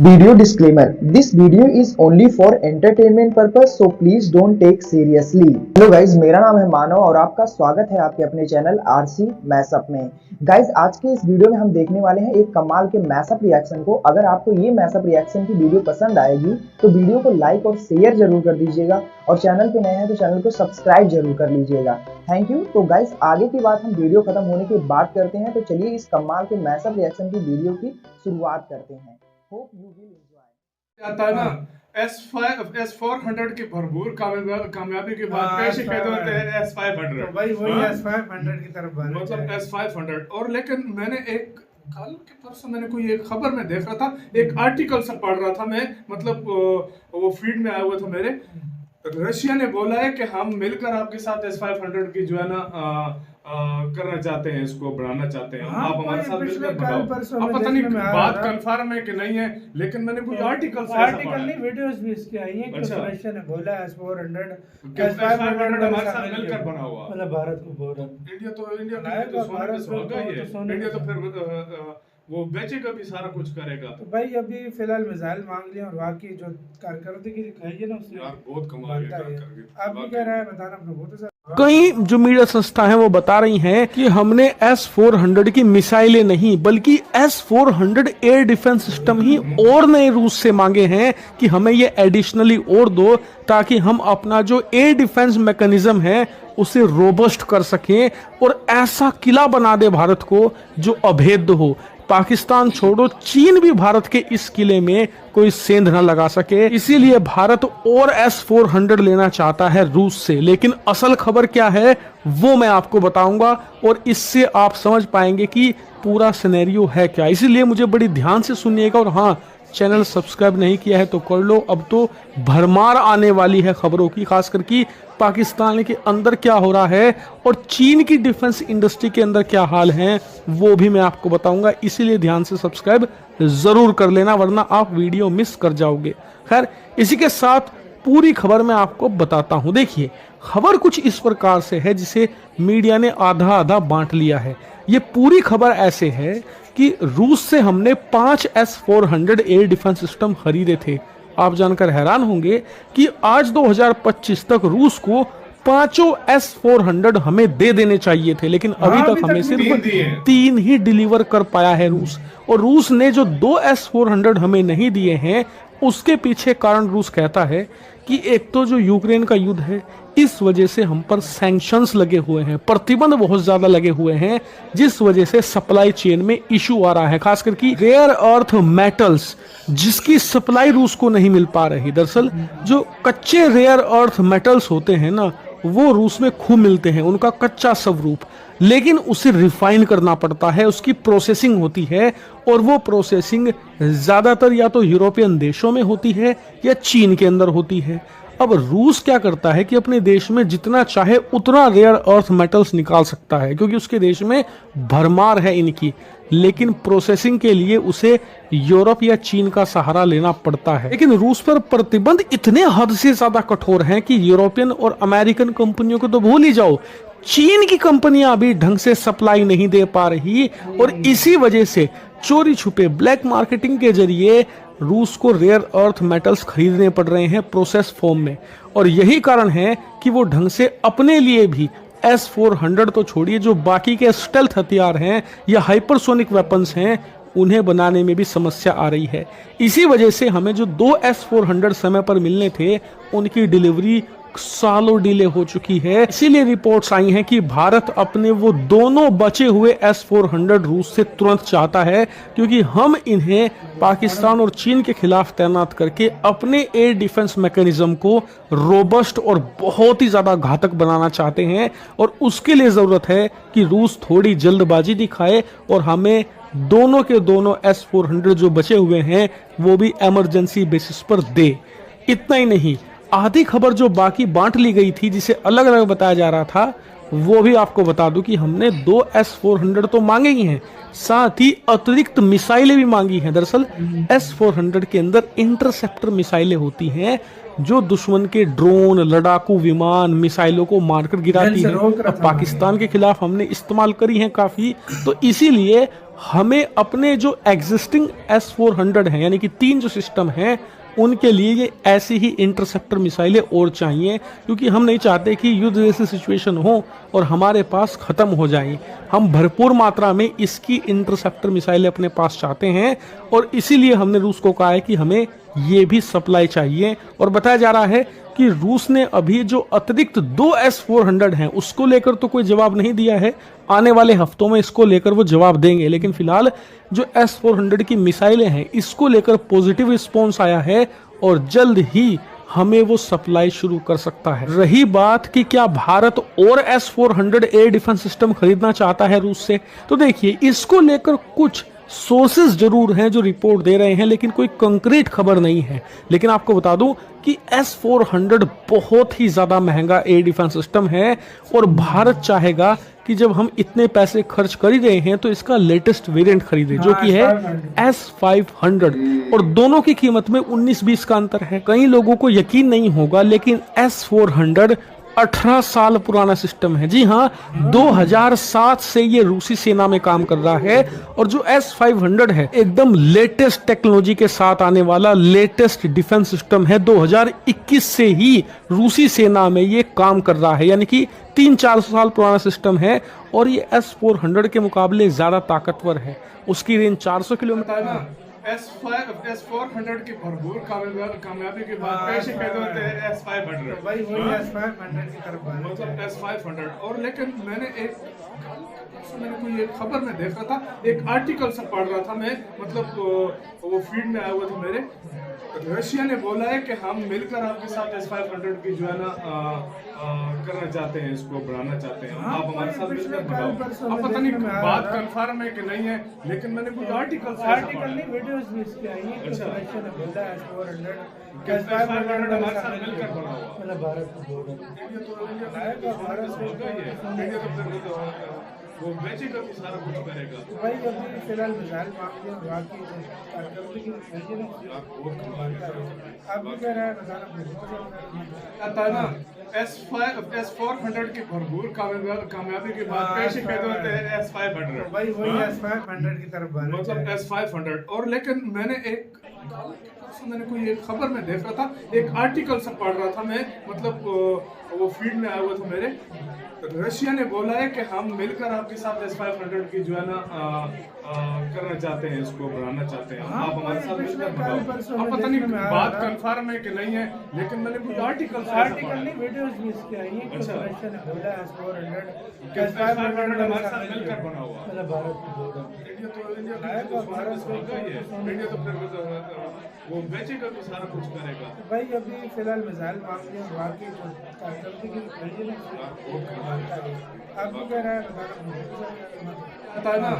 Video disclaimer: This video is only for entertainment purpose, so please don't take seriously. Hello guys, मेरा नाम है मानव और आपका स्वागत है आपके अपने चैनल आरसी मैशअप में। गाइज, आज के इस वीडियो में हम देखने वाले हैं एक कमाल के मैशअप रिएक्शन को। अगर आपको ये मैशअप रिएक्शन की वीडियो पसंद आएगी तो वीडियो को लाइक और शेयर जरूर कर दीजिएगा और चैनल पे नए हैं तो चैनल को सब्सक्राइब जरूर कर लीजिएगा। Thank you. तो गाइज, आगे की बात हम वीडियो खत्म होने के बाद करते हैं, तो चलिए इस कमाल के मैशअप रिएक्शन की वीडियो की शुरुआत करते हैं। Hope you will enjoy. आता है ना S400 की भरपूर कामयाबी के बाद कैसे कहते होते हैं S500, तो भाई वही S500 की तरफ मतलब S500। और लेकिन मैंने एक कल के परसों मैंने कोई एक खबर में देख रहा था, एक आर्टिकल से पढ़ रहा था मैं, मतलब वो फीड में आया हुआ था मेरे। रशिया ने बोला है कि हम मिलकर आपके साथ S500 की जो है ना करना चाहते हैं, इसको बढ़ाना चाहते हैं। आप हमारे साथ मिलकर बढ़ाओ। अब पता नहीं बात कंफर्म है कि नहीं है, लेकिन मैंने कोई आर्टिकल नहीं, वीडियोस भी इसकी आई हैं कि रशिया ने बोला S400 हमारे साथ मिलकर बना हुआ, मतलब भारत को बोल रहा है। इंडिया तो इंडिया तो फिर वो बेचेगा भी, सारा कुछ करेगा। तो भाई अभी फिलहाल मिसाइल मांग लिया और वाकई जो कारकर्दगी दिखाई है ना उसने यार बहुत कमाल है। आप भी कह रहे हैं, बताना अपने बहुत। कई जो मीडिया संस्था हैं वो बता रही हैं कि हमने S400 की मिसाइलें नहीं बल्कि S400 एयर डिफेंस सिस्टम ही और नए रूस से मांगे हैं कि हमें ये एडिशनली और दो, ताकि हम अपना जो एयर डिफेंस मैकेनिज्म है उसे रोबस्ट कर सकें और ऐसा किला बना दे भारत को जो अभेद्य हो। पाकिस्तान छोड़ो, चीन भी भारत के इस किले में कोई सेंध न लगा सके। इसीलिए भारत और S400 लेना चाहता है रूस से। लेकिन असल खबर क्या है वो मैं आपको बताऊंगा और इससे आप समझ पाएंगे कि पूरा सिनेरियो है क्या। इसीलिए मुझे बड़ी ध्यान से सुनिएगा और हाँ, चैनल सब्सक्राइब नहीं किया है तो कर लो। अब तो भरमार आने वाली है खबरों की, खासकर कि पाकिस्तान के अंदर क्या हो रहा है और चीन की डिफेंस इंडस्ट्री के अंदर क्या हाल है वो भी मैं आपको बताऊंगा। इसीलिए ध्यान से सब्सक्राइब जरूर कर लेना, वरना आप वीडियो मिस कर जाओगे। खैर, इसी के साथ पूरी खबर मैं आपको बताता हूं। देखिए, खबर कुछ इस प्रकार से है जिसे मीडिया ने आधा आधा बांट लिया है। ये पूरी खबर ऐसे है कि रूस से हमने 5 S400 एयर डिफेंस सिस्टम खरीदे थे। आप जानकर हैरान होंगे कि आज 2025 तक रूस को 5 S400 हमें दे देने चाहिए थे, लेकिन अभी तक हमें सिर्फ 3 ही डिलीवर कर पाया है रूस। और रूस ने जो 2 S400 हमें नहीं दिए हैं उसके पीछे कारण रूस कहता है कि एक तो जो यूक्रेन का युद्ध है इस वजह से हम पर सैंक्शंस लगे हुए हैं, प्रतिबंध बहुत ज्यादा लगे हुए हैं, जिस वजह से सप्लाई चेन में इशू आ रहा है, खासकर कि रेयर अर्थ मेटल्स जिसकी सप्लाई रूस को नहीं मिल पा रही। दरअसल जो कच्चे रेयर अर्थ मेटल्स होते हैं ना वो रूस में खूब मिलते हैं, उनका कच्चा स्वरूप, लेकिन उसे रिफाइन करना पड़ता है, उसकी प्रोसेसिंग होती है और वो प्रोसेसिंग ज्यादातर या तो यूरोपियन देशों में होती है या चीन के अंदर होती है। अब रूस क्या करता है कि अपने देश में जितना चाहे उतना रेयर अर्थ मेटल्स निकाल सकता है क्योंकि उसके देश में भरमार है इनकी, लेकिन प्रोसेसिंग के लिए उसे यूरोप या चीन का सहारा लेना पड़ता है। लेकिन रूस पर प्रतिबंध इतने हद से ज्यादा कठोर हैं कि यूरोपियन और अमेरिकन कंपनियों को तो भूल ही जाओ, चीन की कंपनियां अभी ढंग से सप्लाई नहीं दे पा रही और इसी वजह से चोरी छुपे ब्लैक मार्केटिंग के जरिए रूस को रेयर अर्थ मेटल्स खरीदने पड़ रहे हैं प्रोसेस फॉर्म में। और यही कारण है कि वो ढंग से अपने लिए भी S400 तो छोड़िए, जो बाकी के स्टेल्थ हथियार हैं या हाइपरसोनिक वेपन्स हैं उन्हें बनाने में भी समस्या आ रही है। इसी वजह से हमें जो 2 S400 समय पर मिलने थे उनकी डिलीवरी सालों डिले हो चुकी है। इसीलिए रिपोर्ट्स आई हैं कि भारत अपने वो दोनों बचे हुए S400 रूस से तुरंत चाहता है, क्योंकि हम इन्हें पाकिस्तान और चीन के खिलाफ तैनात करके अपने एयर डिफेंस मैकेनिज्म को रोबस्ट और बहुत ही ज्यादा घातक बनाना चाहते हैं। और उसके लिए जरूरत है कि रूस थोड़ी जल्दबाजी दिखाए और हमें दोनों के दोनों S400 जो बचे हुए हैं वो भी इमरजेंसी बेसिस पर दे। इतना ही नहीं, आधी खबर जो बाकी बांट ली गई थी जिसे अलग अलग बताया जा रहा था वो भी आपको बता दूं कि हमने 2 S-400 तो मांगे ही हैं, साथ ही अतिरिक्त मिसाइलें भी मांगी हैं। दरअसल S-400 के अंदर इंटरसेप्टर मिसाइलें होती हैं जो दुश्मन के ड्रोन, लड़ाकू विमान, मिसाइलों को मारकर गिराती हैं। अब पाकिस्तान के खिलाफ हमने इस्तेमाल करी हैं काफी, तो इसीलिए हमें अपने जो एग्जिस्टिंग S-400 हैं, यानी कि 3 जो सिस्टम हैं, उनके लिए ये ऐसी ही इंटरसेप्टर मिसाइलें और चाहिए, क्योंकि हम नहीं चाहते कि युद्ध जैसी सिचुएशन हो और हमारे पास खत्म हो जाए। हम भरपूर मात्रा में इसकी इंटरसेप्टर मिसाइलें अपने पास चाहते हैं और इसीलिए हमने रूस को कहा है कि हमें ये भी सप्लाई चाहिए। और बताया जा रहा है कि रूस ने अभी जो अतिरिक्त 2 S-400 हैं उसको लेकर तो कोई जवाब नहीं दिया है, आने वाले हफ्तों में इसको लेकर वो जवाब देंगे। लेकिन फिलहाल जो S-400 की मिसाइलें हैं इसको लेकर पॉजिटिव रिस्पॉन्स आया है और जल्द ही हमें वो सप्लाई शुरू कर सकता है। रही बात कि क्या भारत और S-400 एयर डिफेंस सिस्टम खरीदना चाहता है रूस से, तो देखिए इसको लेकर कुछ सोर्सेज जरूर हैं जो रिपोर्ट दे रहे हैं, लेकिन कोई कंक्रीट खबर नहीं है। लेकिन आपको बता दूं कि S-400 बहुत ही ज्यादा महंगा एयर डिफेंस सिस्टम है और भारत चाहेगा कि जब हम इतने पैसे खर्च कर ही रहे हैं तो इसका लेटेस्ट वेरिएंट खरीदे, जो कि है S-500। और दोनों की कीमत में 19-20 का अंतर है। कई लोगों को यकीन नहीं होगा, लेकिन S-400 18 साल पुराना सिस्टम है। जी हाँ, 2007 से ये रूसी सेना में काम कर रहा है। और जो S-500 है एकदम लेटेस्ट टेक्नोलॉजी के साथ आने वाला लेटेस्ट डिफेंस सिस्टम है। 2021 से ही रूसी सेना में ये काम कर रहा है, यानी कि 3-4 साल पुराना सिस्टम है। और ये S-400 के मुकाबले ज्यादा ताकतवर है। उसकी रेंज 400 किलोमीटर है। S-400 की भरपूर कामयाबी के बाद पेश कहते होते हैं S-500। भाई वही S-500 की तरफ आ रहे हैं। मतलब S-500। और लेकिन मैंने कोई एक खबर में देख रहा था, एक आर्टिकल से पढ़ रहा था मैं, मतलब वो फीड में आया हुआ था मेरे। रशिया ने बोला है कि हम मिलकर आपके साथ S-500 की जो है ना करना चाहते हैं, इसको बढ़ाना चाहते हैं। आप हमारे साथ मिलकर बढ़ाओ। अब पता नहीं बात कंफर्म है कि नहीं है, लेकिन मैंने कोई आर्टिकल नहीं, वीडियोस भी इसकी आई है। अच्छा। रशिया ने बोला है S-400 S-500 हमारे साथ मिलकर बढ़ाओ। मतलब भारत को बोल वो बेचेगा तो सारा कुछ करेगा। भाई अभी फिलहाल मिसाइल मांग लिया, बाकी कारकर्दगी चाहिए ना, आप भी कह रहे हैं आता है ना। S-400 की भरपूर कामयाबी के बाद पेश कहते होते हैं S-500। भाई वही S-500 की तरफ आ रहे हैं। मतलब S-500। और लेकिन मैंने कोई एक खबर में देख रहा था, एक आर्टिकल से पढ़ रहा था मैं, मतलब वो फीड में आया हुआ था मेरे। रशिया ने बोला है कि हम मिलकर आपके साथ S-500 की जो है ना करना चाहते हैं, इसको बढ़ाना चाहते हैं। आप हमारे साथ मिलकर बढ़ाओ। अब पता नहीं बात कंफर्म है कि नहीं है, लेकिन मैंने कोई आर्टिकल नहीं, वीडियोस भी इसकी आई है। अच्छा। रशिया ने बोला है S-500 हमारे साथ मिलकर बना हुआ। मतलब भारत को बोल इंडिया तो फिर वो बेचेगा तो सारा कुछ करेगा। भाई अभी फिलहाल मिसाइल मांग लिया, बाकी जो कारकर्दगी चाहिए ना, आप भी कह रहे हैं पता है ना।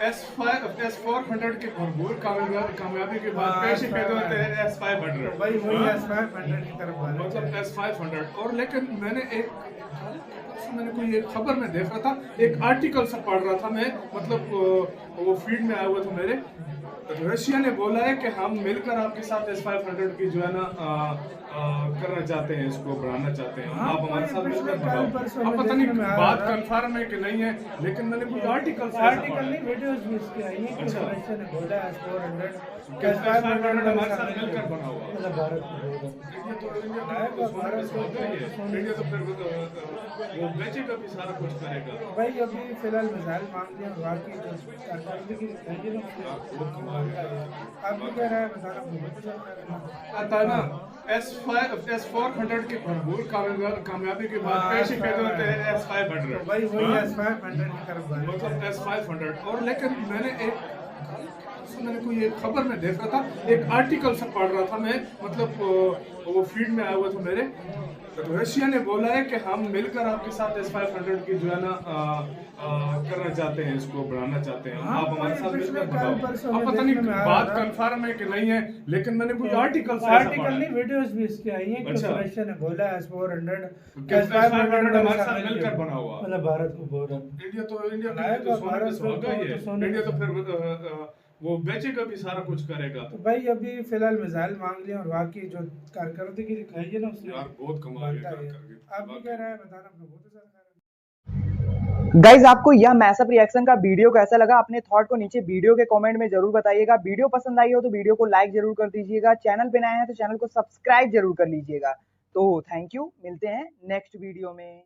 S-400 की भरपूर कामयाबी के बाद पेश कहते होते हैं S-500। भाई वही S-500 की तरफ आ रहे हैं। मतलब S-500। और लेकिन मैंने कोई एक खबर में देख रहा था, एक आर्टिकल से पढ़ रहा था मैं, मतलब वो फीड में आया हुआ था मेरे। रशिया ने बोला है कि हम मिलकर आपके साथ S-500 की जो है ना करना चाहते हैं, इसको बढ़ाना चाहते हैं। आप हमारे साथ मिलकर बढ़ाओ। अब पता नहीं बात कंफर्म है कि नहीं है, लेकिन मैंने कोई आर्टिकल नहीं, वीडियोस भी इसकी आई है। अच्छा। रशिया ने बोला है S-400 हमारे साथ मिलकर बना हुआ। मतलब भारत को बोल इंडिया तो फिर वो बेचेगा भी सारा कुछ करेगा। भाई अभी फिलहाल मिसाइल मांग लिया, बाकी जो कारकर्दगी चाहिए ना, आप भी कह रहे हैं आता है ना। S-400 की भरपूर कामयाबी के बाद पेश कहते होते हैं S-500। भाई वही S-500 की तरफ आ रहे हैं। मतलब S-500। और लेकिन परसों मैंने कोई एक खबर में देख रहा था, एक आर्टिकल सा पढ़ रहा था मैं, मतलब वो फीड में आया हुआ था मेरे। रशिया ने बोला है कि हम मिलकर आपके साथ S-500 की जो है ना करना चाहते हैं, इसको बढ़ाना चाहते हैं। हाँ, आप हमारे साथ पिछले मिलकर कल बढ़ाओ। परसों अब में पता नहीं देखने में आ बात रहा था। कंफर्म है कि नहीं है, लेकिन मैंने कोई आर्टिकल से ऐसा आर्टिकल पढ़ा नहीं, है। वीडियोस भी इसके आई हैं कि अच्छा। रशिया ने बोला S-400 S-500 हमारे साथ मिलकर बना हुआ। मतलब भारत को बोल रहा है। इंडिया तो सोने बनाएगा, पे भारत सुहागा ही है। तो सोने इंडिया पे तो फिर वो बेचेगा भी, सारा कुछ करेगा। तो भाई अभी फिलहाल मिसाइल मांग लिया और वाकई जो कारकर्दगी दिखाई है ना उसने यार बहुत कमाल है बनता है। कारकर्दगी। आप भी कह रहे हैं, बताना अपना बहुत अच्छा। गाइज आपको यह मैसअप रिएक्शन का वीडियो कैसा लगा, अपने थॉट को नीचे वीडियो के कमेंट में जरूर बताइएगा। वीडियो पसंद आई हो तो वीडियो को लाइक जरूर कर दीजिएगा। चैनल पे नए हैं तो चैनल को सब्सक्राइब जरूर कर लीजिएगा। तो थैंक यू, मिलते हैं नेक्स्ट वीडियो में।